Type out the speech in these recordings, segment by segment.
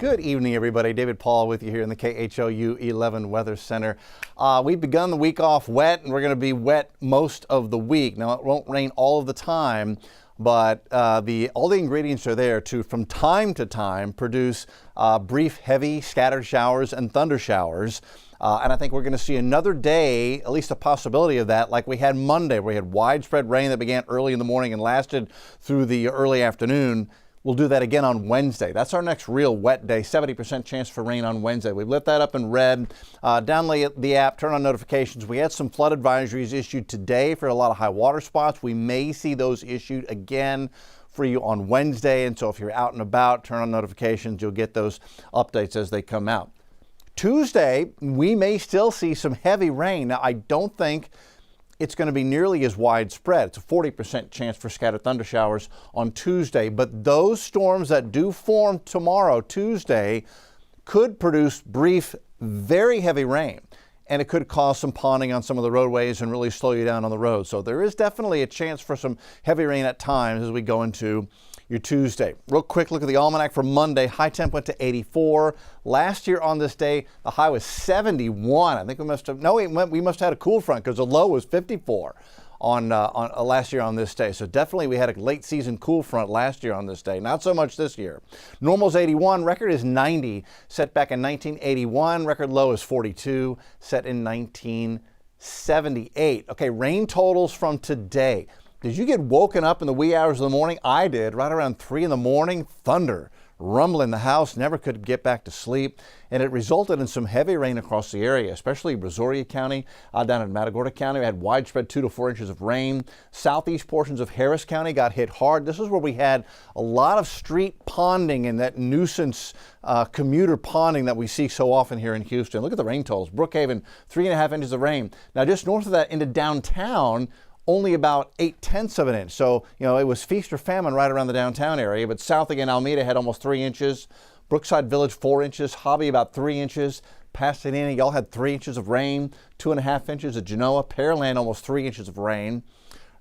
Good evening, everybody. David Paul with you here in the KHOU 11 Weather Center. We've begun the week off wet, and we're going to be wet most of the week. Now, it won't rain all of the time, but all the ingredients are there to, from time to time, produce brief, heavy, scattered showers and thunder showers. And I think we're going to see another day, at least a possibility of that, like we had Monday, where we had widespread rain that began early in the morning and lasted through the early afternoon. We'll do that again on Wednesday. That's our next real wet day, 70% chance for rain on Wednesday. We've lit that up in red. Download the app, turn on notifications. We had some flood advisories issued today for a lot of high water spots. We may see those issued again for you on Wednesday. And so if you're out and about, turn on notifications. You'll get those updates as they come out. Tuesday, we may still see some heavy rain. Now, I don't think it's going to be nearly as widespread. It's a 40% chance for scattered thunder showers on Tuesday. But those storms that do form tomorrow, Tuesday, could produce brief, very heavy rain. And it could cause some ponding on some of the roadways and really slow you down on the road. So there is definitely a chance for some heavy rain at times as we go into your Tuesday. Real quick look at the almanac for Monday. High temp went to 84. Last year on this day, the high was 71. I think we must have, no, we must have had a cool front because the low was 54 on last year on this day. So definitely we had a late season cool front last year on this day. Not so much this year. Normal's 81. Record is 90. Set back in 1981. Record low is 42. Set in 1978. Okay, rain totals from today. Did you get woken up in the wee hours of the morning? I did, right around 3 in the morning. Thunder, rumble in the house, never could get back to sleep. And it resulted in some heavy rain across the area, especially Brazoria County, down in Matagorda County. We had widespread 2 to 4 inches of rain. Southeast portions of Harris County got hit hard. This is where we had a lot of street ponding and that nuisance commuter ponding that we see so often here in Houston. Look at the rain totals. Brookhaven, 3.5 inches of rain. Now, just north of that into downtown, only about 0.8 of an inch. So, you know, it was feast or famine right around the downtown area. But south again, Alameda had almost 3 inches. Brookside Village, 4 inches. Hobby, about 3 inches. Pasadena, y'all had 3 inches of rain. 2.5 inches at Genoa. Pearland, almost 3 inches of rain.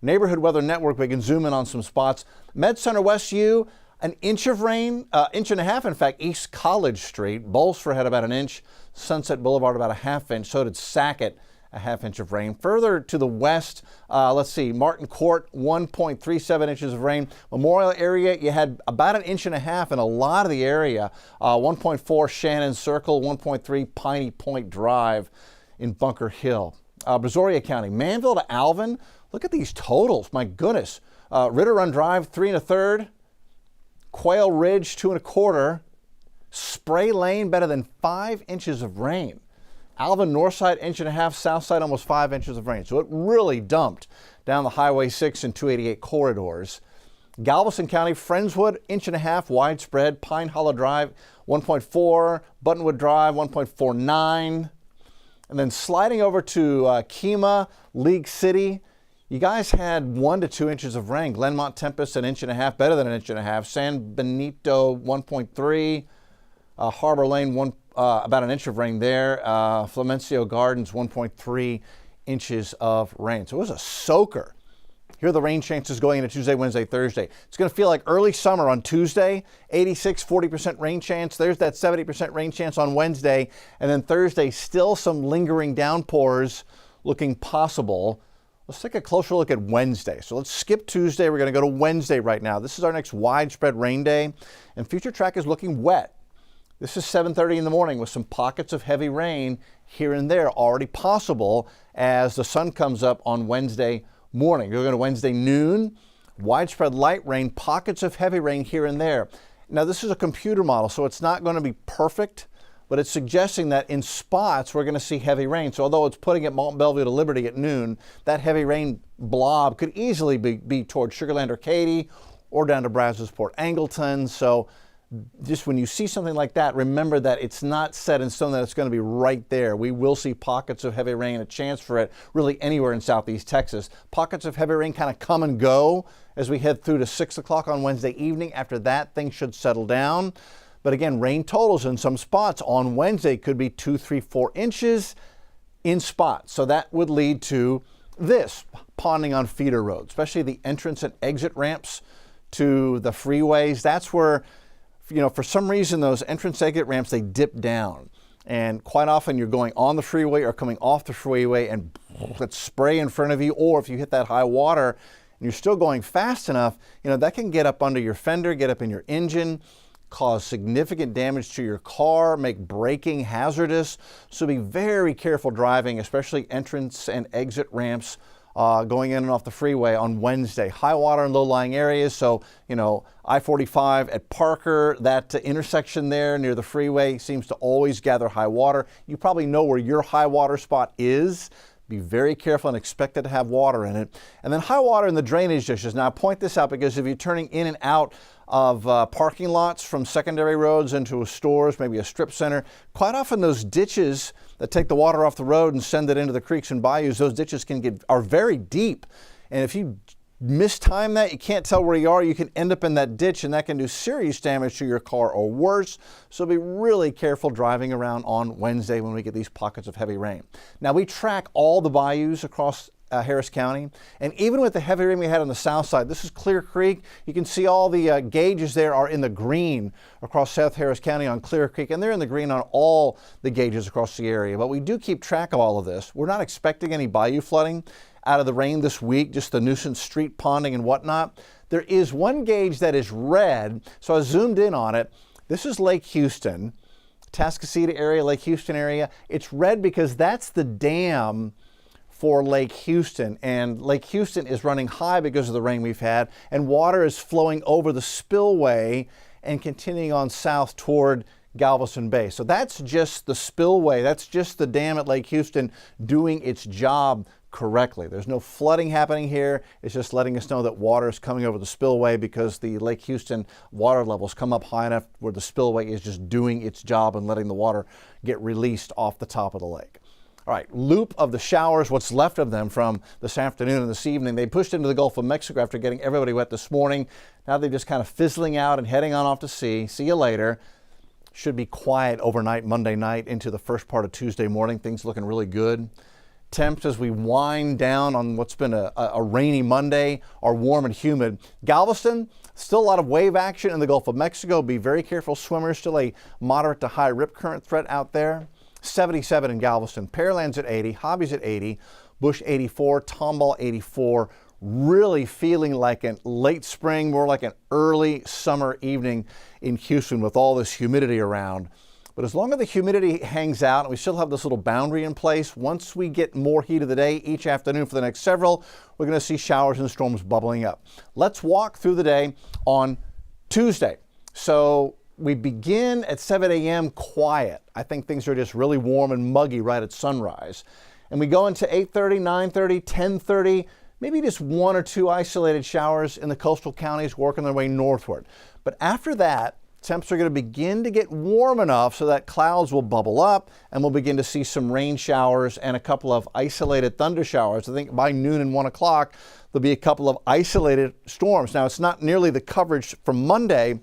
Neighborhood Weather Network, we can zoom in on some spots. Med Center West U, an inch of rain, inch and a half, in fact. East College Street. Bolster had about an inch. Sunset Boulevard, about a half inch. So did Sackett, a half inch of rain. Further to the west, let's see, Martin Court, 1.37 inches of rain. Memorial area, you had about an inch and a half in a lot of the area. 1.4 Shannon Circle, 1.3 Piney Point Drive in Bunker Hill. Brazoria County, Manville to Alvin. Look at these totals, my goodness. Ritter Run Drive, 3 1/3. Quail Ridge, 2 1/4. Spray Lane, better than 5 inches of rain. Alvin Northside, inch and a half. Southside, almost 5 inches of rain. So it really dumped down the Highway 6 and 288 corridors. Galveston County, Friendswood, inch and a half, widespread. Pine Hollow Drive, 1.4. Buttonwood Drive, 1.49. And then sliding over to Kemah, League City, you guys had 1 to 2 inches of rain. Glenmont Tempest, an inch and a half, better than an inch and a half. San Benito, 1.3. Harbor Lane, about an inch of rain there. Flumencio Gardens, 1.3 inches of rain. So it was a soaker. Here are the rain chances going into Tuesday, Wednesday, Thursday. It's going to feel like early summer on Tuesday, 86, 40% rain chance. There's that 70% rain chance on Wednesday. And then Thursday, still some lingering downpours looking possible. Let's take a closer look at Wednesday. So let's skip Tuesday. We're going to go to Wednesday right now. This is our next widespread rain day. And future track is looking wet. This is 7:30 in the morning with some pockets of heavy rain here and there already possible as the sun comes up on Wednesday morning. You're going to Wednesday noon, widespread light rain, pockets of heavy rain here and there. Now, this is a computer model, so it's not going to be perfect, but it's suggesting that in spots we're going to see heavy rain. So although it's putting at Mont Belvieu to Liberty at noon, that heavy rain blob could easily be towards Sugar Land or Katy or down to Brazos Port Angleton. So just when you see something like that, remember that it's not set in stone that it's going to be right there. We will see pockets of heavy rain, a chance for it really anywhere in southeast Texas. Pockets of heavy rain kind of come and go as we head through to 6 o'clock on Wednesday evening. After that, things should settle down. But again, rain totals in some spots on Wednesday could be 2, 3, 4 inches in spots. So that would lead to this ponding on feeder roads, especially the entrance and exit ramps to the freeways. That's where for some reason, those entrance exit ramps, they dip down. And quite often you're going on the freeway or coming off the freeway and let's spray in front of you. Or if you hit that high water and you're still going fast enough, that can get up under your fender, get up in your engine, cause significant damage to your car, make braking hazardous. So be very careful driving, especially entrance and exit ramps going in and off the freeway on Wednesday. High water in low-lying areas, so I-45 at Parker, that intersection there near the freeway seems to always gather high water. You probably know where your high water spot is. Be very careful and expect it to have water in it. And then high water in the drainage ditches. Now I point this out because if you're turning in and out of parking lots from secondary roads into stores, maybe a strip center, quite often those ditches that take the water off the road and send it into the creeks and bayous, those ditches are very deep. And if you mistime that, you can't tell where you are, you can end up in that ditch and that can do serious damage to your car or worse. So be really careful driving around on Wednesday when we get these pockets of heavy rain. Now we track all the bayous across Harris County, and even with the heavy rain we had on the south side, this is Clear Creek. You can see all the gauges there are in the green across South Harris County on Clear Creek, and they're in the green on all the gauges across the area. But we do keep track of all of this. We're not expecting any bayou flooding out of the rain this week, just the nuisance street ponding and whatnot. There is one gauge that is red, so I zoomed in on it. This is Lake Houston, Tascasita area, Lake Houston area. It's red because that's the dam for Lake Houston, and Lake Houston is running high because of the rain we've had, and water is flowing over the spillway and continuing on south toward Galveston Bay. So that's just the spillway. That's just the dam at Lake Houston doing its job correctly. There's no flooding happening here. It's just letting us know that water is coming over the spillway because the Lake Houston water levels come up high enough where the spillway is just doing its job and letting the water get released off the top of the lake. All right, loop of the showers, what's left of them from this afternoon and this evening. They pushed into the Gulf of Mexico after getting everybody wet this morning. Now they're just kind of fizzling out and heading on off to sea. See you later. Should be quiet overnight, Monday night into the first part of Tuesday morning. Things looking really good. Temps as we wind down on what's been a rainy Monday are warm and humid. Galveston, still a lot of wave action in the Gulf of Mexico. Be very careful, swimmers. Still a moderate to high rip current threat out there. 77 in Galveston, Pearland's at 80, Hobby's at 80, Bush 84, Tomball 84. Really feeling like a late spring, more like an early summer evening in Houston with all this humidity around. But as long as the humidity hangs out and we still have this little boundary in place, once we get more heat of the day each afternoon for the next several, we're going to see showers and storms bubbling up. Let's walk through the day on Tuesday. So we begin at 7 a.m. quiet. I think things are just really warm and muggy right at sunrise. And we go into 8:30, 9:30, 10:30, maybe just one or two isolated showers in the coastal counties working their way northward. But after that, temps are going to begin to get warm enough so that clouds will bubble up and we'll begin to see some rain showers and a couple of isolated thunder showers. I think by noon and 1 o'clock, there'll be a couple of isolated storms. Now, it's not nearly the coverage from Monday,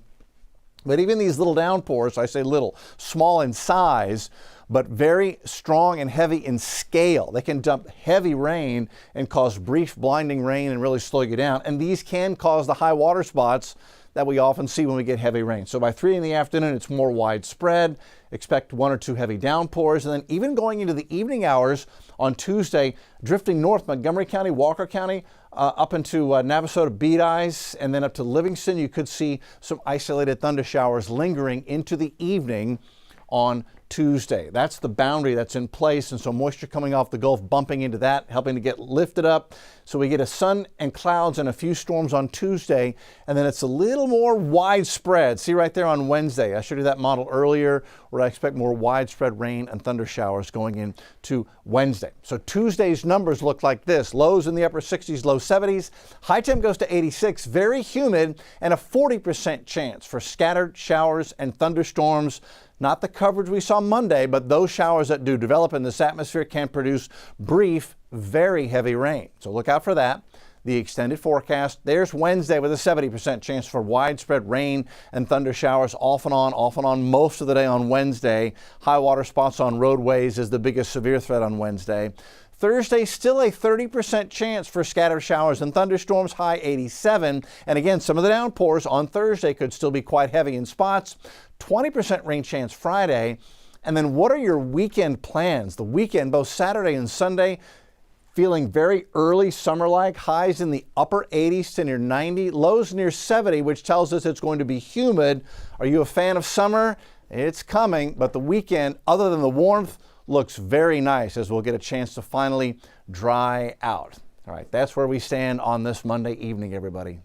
but even these little downpours, I say little, small in size, but very strong and heavy in scale. They can dump heavy rain and cause brief blinding rain and really slow you down. And these can cause the high water spots that we often see when we get heavy rain. So by 3 in the afternoon, it's more widespread. Expect 1 or 2 heavy downpours. And then even going into the evening hours on Tuesday, drifting north, Montgomery County, Walker County, up into Navasota, Bead Eyes, and then up to Livingston, you could see some isolated thunder showers lingering into the evening on Tuesday. That's the boundary that's in place, and so moisture coming off the Gulf bumping into that, helping to get lifted up. So we get a sun and clouds and a few storms on Tuesday, and then it's a little more widespread. See right there on Wednesday, I showed you that model earlier where I expect more widespread rain and thunder showers going into Wednesday. So Tuesday's numbers look like this: lows in the upper 60s, low 70s. High temp goes to 86, very humid, and a 40% chance for scattered showers and thunderstorms. Not the coverage we saw Monday, but those showers that do develop in this atmosphere can produce brief, very heavy rain. So look out for that. The extended forecast, there's Wednesday with a 70% chance for widespread rain and thunder showers off and on most of the day on Wednesday. High water spots on roadways is the biggest severe threat on Wednesday. Thursday, still a 30% chance for scattered showers and thunderstorms, high 87. And again, some of the downpours on Thursday could still be quite heavy in spots. 20% rain chance Friday. And then what are your weekend plans? The weekend, both Saturday and Sunday, feeling very early summer-like, highs in the upper 80s to near 90, lows near 70, which tells us it's going to be humid. Are you a fan of summer? It's coming, but the weekend, other than the warmth, looks very nice as we'll get a chance to finally dry out. All right, that's where we stand on this Monday evening, everybody.